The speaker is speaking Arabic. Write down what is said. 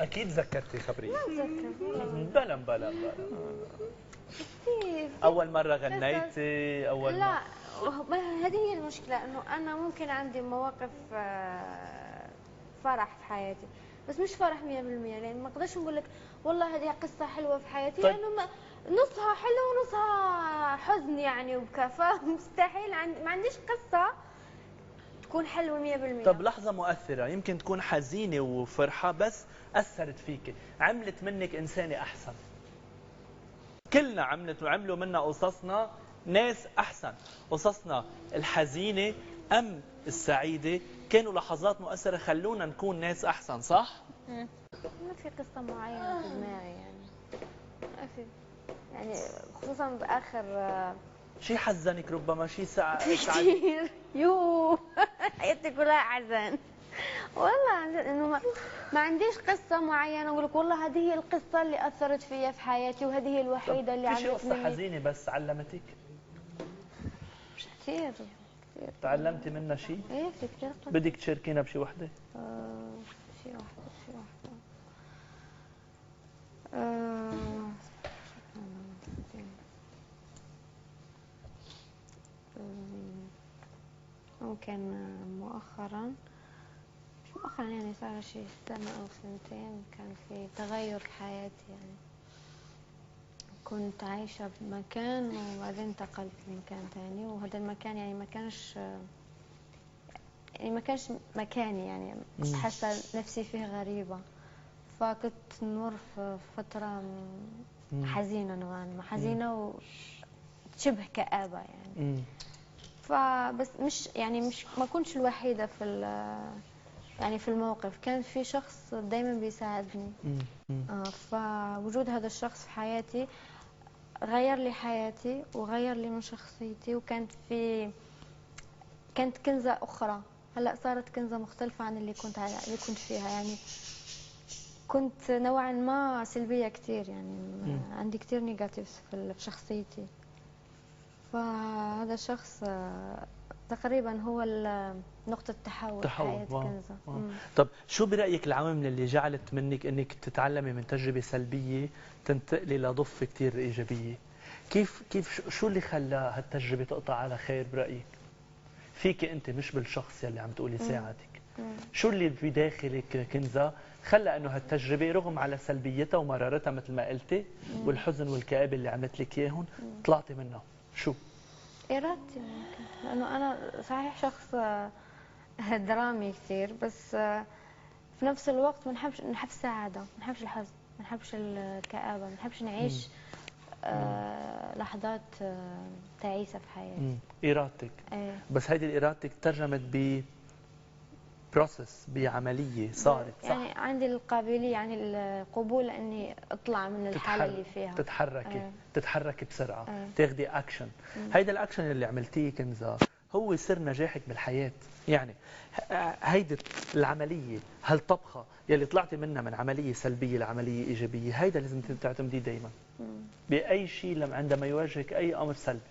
اكيد ذكرتي خبريه. ما بتذكر بلا بلا بلا. كثير. اول مره غنيتي اول لا ما هذه هي المشكله، انه انا ممكن عندي مواقف فرح في حياتي، بس مش فرح 100%، لان ما اقدرش نقول لك والله هذه قصه حلوه في حياتي، طيب. لانه نصها حلو ونصها حزن يعني وبكى، فمستحيل ما عنديش قصه تكون حلوه 100%. طب لحظه مؤثره يمكن تكون حزينه وفرحه بس اثرت فيك، عملت منك انسانه احسن. كلنا عملوا منا قصصنا ناس احسن. قصصنا الحزينه ام السعيده كانوا لحظات مؤثره خلونا نكون ناس احسن، صح؟ ما في قصه معينه في دماغي يعني، ما في يعني، خصوصا باخر شيء حزنك ربما، شيء كثير يو حياتي كلها حزن والله، عن جد انه ما عنديش قصه معينه اقول لك والله هذه هي القصه اللي اثرت فيا في حياتي وهذه هي الوحيده اللي في شيء قصه علمتني. حزينه بس علمتك؟ مش كثير. تعلمتي منها شيء؟ ايه في كثير قصص. بدك تشاركينا بشي وحده؟ شيء واحده ممكن مؤخرا، مش مؤخرا يعني، صار شيء سنة أو سنتين، كان في تغير في حياتي يعني. كنت عايشة بمكان وبعدين انتقلت لمكان ثاني، وهذا المكان يعني ما كانش مكاني يعني، كنت حاسة نفسي فيه غريبة، فكنت نمر في فترة حزينة نوعا ما، حزينة وشبه كآبة يعني. فبس مش ما كنتش الوحيدة في يعني في الموقف، كان في شخص دايما بيساعدني. فوجود هذا الشخص في حياتي غير لي حياتي وغير لي من شخصيتي، كانت كنزة أخرى، هلا صارت كنزة مختلفة عن اللي كنت فيها يعني. كنت نوعا ما سلبية كثير يعني، عندي كثير نيجاتيفز في شخصيتي. فهذا الشخص تقريبا هو نقطة تحول حياة كنزة. طب شو برأيك العوامل اللي جعلت منك انك تتعلمي من تجربة سلبية تنتقلي لضفة كثير إيجابية؟ كيف شو اللي خلى هالتجربة تقطع على خير برأيك؟ فيك انت مش بالشخص يلي عم تقولي ساعدك. شو اللي بداخلك كنزة خلى انه هالتجربة رغم على سلبيتها ومرارتها مثل ما قلتي والحزن والكآبة اللي عملت لك اياهم طلعتي منها؟ شو؟ إرادتي ممكن، لأنه أنا صحيح شخص درامي كثير، بس في نفس الوقت نحب السعادة، ما نحبش الحزن، ما نحبش الكآبة، ما نحبش نعيش لحظات تعيسة في حياتي. إرادتك. بس هيدي إرادتك ترجمت بروسس، بعملية صارت، صح؟ يعني عندي القابلية يعني القبول اني اطلع من الحالة اللي فيها، تتحركي بسرعة، تاخدي اكشن. هيدا الاكشن اللي عملتيه كنزة هو سر نجاحك بالحياة يعني. هيدي العملية، هالطبخة يلي طلعتي منها من عملية سلبية لعملية إيجابية، هيدا لازم تعتمديه دايما بأي شيء عندما يواجهك أي أمر سلبي.